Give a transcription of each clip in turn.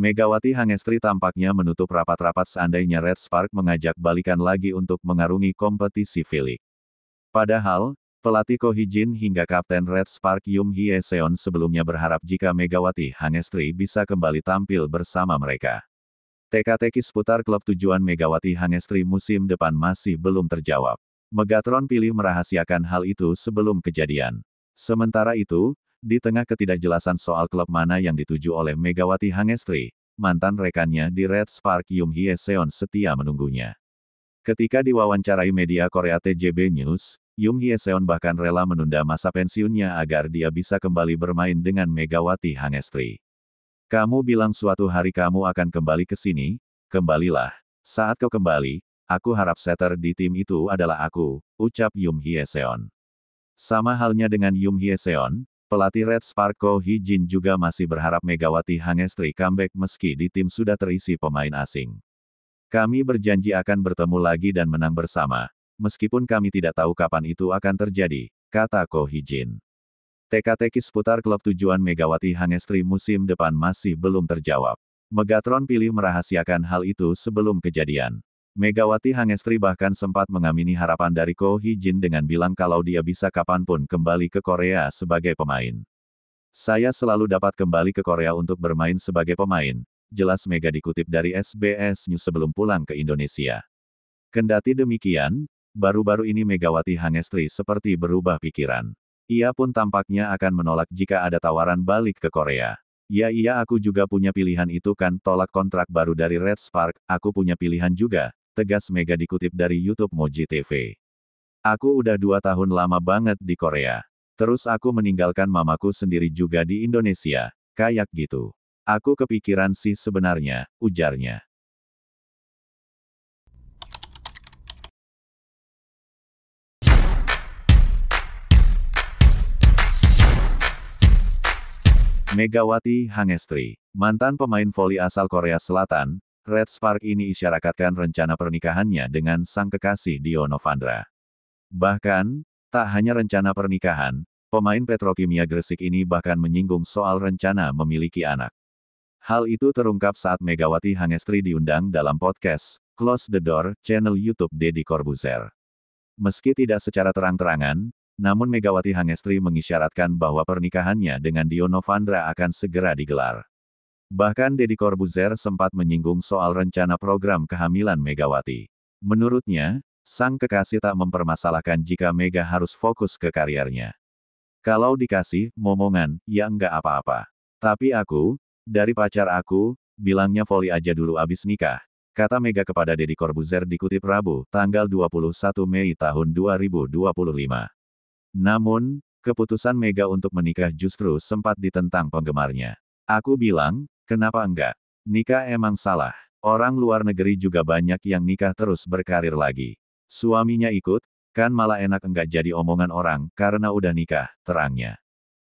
Megawati Hangestri tampaknya menutup rapat-rapat seandainya Red Spark mengajak balikan lagi untuk mengarungi kompetisi V-League. Padahal, pelatih Ko Hee-jin hingga Kapten Red Spark Yum Hye-seon sebelumnya berharap jika Megawati Hangestri bisa kembali tampil bersama mereka. Teka-teki seputar klub tujuan Megawati Hangestri musim depan masih belum terjawab. Megatron pilih merahasiakan hal itu sebelum kejadian. Sementara itu, di tengah ketidakjelasan soal klub mana yang dituju oleh Megawati Hangestri, mantan rekannya di Red Spark Yum Hye-seon setia menunggunya. Ketika diwawancarai media Korea TJB News, Yum Hye-seon bahkan rela menunda masa pensiunnya agar dia bisa kembali bermain dengan Megawati Hangestri. Kamu bilang suatu hari kamu akan kembali ke sini, kembalilah. Saat kau kembali, aku harap setter di tim itu adalah aku, ucap Yum Hye-seon. Sama halnya dengan Yum Hye-seon, pelatih Red Spark Ko Hee-jin juga masih berharap Megawati Hangestri comeback meski di tim sudah terisi pemain asing. Kami berjanji akan bertemu lagi dan menang bersama, meskipun kami tidak tahu kapan itu akan terjadi, kata Ko Hee-jin. Teka-teki seputar klub tujuan Megawati Hangestri musim depan masih belum terjawab. Megatron pilih merahasiakan hal itu sebelum kejadian. Megawati Hangestri bahkan sempat mengamini harapan dari Ko Hee-jin dengan bilang kalau dia bisa kapanpun kembali ke Korea sebagai pemain. Saya selalu dapat kembali ke Korea untuk bermain sebagai pemain, jelas Mega dikutip dari SBS News sebelum pulang ke Indonesia. Kendati demikian, baru-baru ini Megawati Hangestri seperti berubah pikiran. Ia pun tampaknya akan menolak jika ada tawaran balik ke Korea. Ya iya aku juga punya pilihan itu kan tolak kontrak baru dari Red Spark, aku punya pilihan juga, tegas Mega dikutip dari YouTube Moji TV. Aku udah 2 tahun lama banget di Korea. Terus aku meninggalkan mamaku sendiri juga di Indonesia, kayak gitu. Aku kepikiran sih sebenarnya, ujarnya. Megawati Hangestri, mantan pemain voli asal Korea Selatan, Red Spark ini isyaratkan rencana pernikahannya dengan sang kekasih Dio Novandra. Bahkan, tak hanya rencana pernikahan, pemain Petrokimia Gresik ini bahkan menyinggung soal rencana memiliki anak. Hal itu terungkap saat Megawati Hangestri diundang dalam podcast Close the Door, channel YouTube Deddy Corbuzier. Meski tidak secara terang-terangan, namun Megawati Hangestri mengisyaratkan bahwa pernikahannya dengan Dio Novandra akan segera digelar. Bahkan Deddy Corbuzier sempat menyinggung soal rencana program kehamilan Megawati. Menurutnya, sang kekasih tak mempermasalahkan jika Mega harus fokus ke kariernya. Kalau dikasih momongan, ya enggak apa-apa. Tapi aku, dari pacar aku, bilangnya voli aja dulu abis nikah, kata Mega kepada Deddy Corbuzier dikutip Rabu, tanggal 21 Mei tahun 2025. Namun, keputusan Mega untuk menikah justru sempat ditentang penggemarnya. Aku bilang, kenapa enggak? Nikah emang salah. Orang luar negeri juga banyak yang nikah terus berkarir lagi. Suaminya ikut, kan malah enak enggak jadi omongan orang, karena udah nikah, terangnya.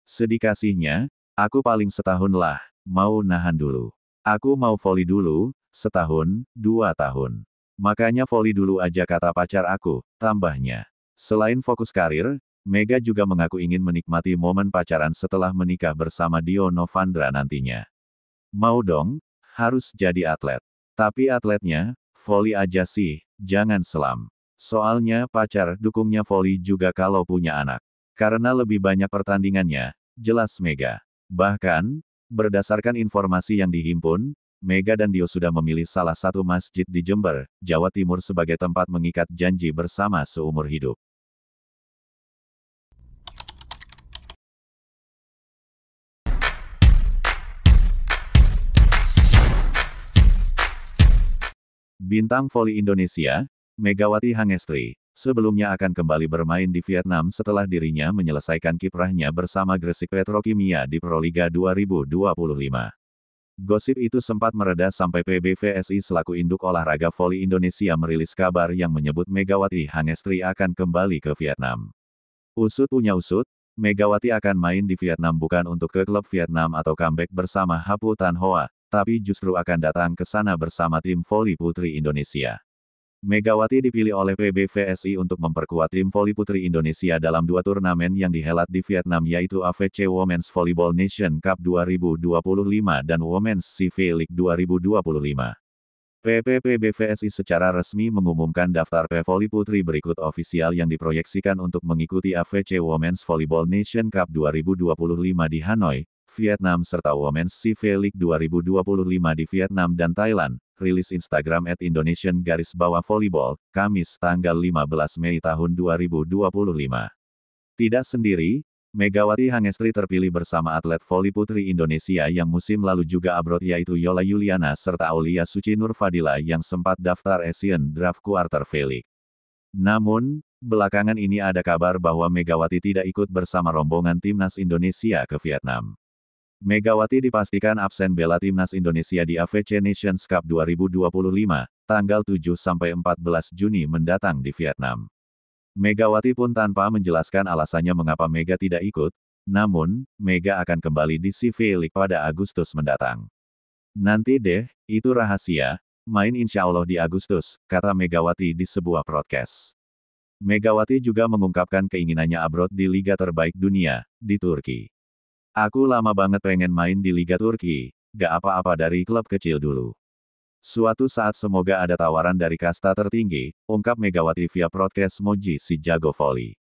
Sedih kasihnya, aku paling setahun lah, mau nahan dulu. Aku mau voli dulu, setahun, 2 tahun. Makanya voli dulu aja kata pacar aku, tambahnya. Selain fokus karir, Mega juga mengaku ingin menikmati momen pacaran setelah menikah bersama Dio Novandra nantinya. Mau dong, harus jadi atlet. Tapi atletnya, voli aja sih, jangan selam. Soalnya pacar dukungnya voli juga kalau punya anak. Karena lebih banyak pertandingannya, jelas Mega. Bahkan, berdasarkan informasi yang dihimpun, Mega dan Dio sudah memilih salah satu masjid di Jember, Jawa Timur sebagai tempat mengikat janji bersama seumur hidup. Bintang voli Indonesia, Megawati Hangestri, sebelumnya akan kembali bermain di Vietnam setelah dirinya menyelesaikan kiprahnya bersama Gresik Petrokimia di Proliga 2025. Gosip itu sempat mereda sampai PBVSI selaku induk olahraga voli Indonesia merilis kabar yang menyebut Megawati Hangestri akan kembali ke Vietnam. Usut punya usut, Megawati akan main di Vietnam bukan untuk ke klub Vietnam atau comeback bersama Hapu Tan Hoa, tapi justru akan datang ke sana bersama tim voli putri Indonesia. Megawati dipilih oleh PBVSI untuk memperkuat tim voli putri Indonesia dalam dua turnamen yang dihelat di Vietnam yaitu AFC Women's Volleyball Nation Cup 2025 dan Women's CV League 2025. PBVSI secara resmi mengumumkan daftar pevoli putri berikut ofisial yang diproyeksikan untuk mengikuti AFC Women's Volleyball Nation Cup 2025 di Hanoi, Vietnam serta Women's CV League 2025 di Vietnam dan Thailand. Rilis Instagram @Indonesian_Volleyball, Kamis, tanggal 15 Mei tahun 2025. Tidak sendiri, Megawati Hangestri terpilih bersama atlet voli putri Indonesia yang musim lalu juga abroad yaitu Yola Yuliana serta Aulia Suci Nurfadila yang sempat daftar Asian Draft Quarter Final. Namun, belakangan ini ada kabar bahwa Megawati tidak ikut bersama rombongan timnas Indonesia ke Vietnam. Megawati dipastikan absen bela timnas Indonesia di AFC Nations Cup 2025, tanggal 7-14 Juni mendatang di Vietnam. Megawati pun tanpa menjelaskan alasannya mengapa Mega tidak ikut, namun, Mega akan kembali di CV League pada Agustus mendatang. Nanti deh, itu rahasia, main insya Allah di Agustus, kata Megawati di sebuah broadcast. Megawati juga mengungkapkan keinginannya abroad di liga terbaik dunia, di Turki. Aku lama banget pengen main di Liga Turki, gak apa-apa dari klub kecil dulu. Suatu saat semoga ada tawaran dari kasta tertinggi, ungkap Megawati via podcast Moji si jago voli.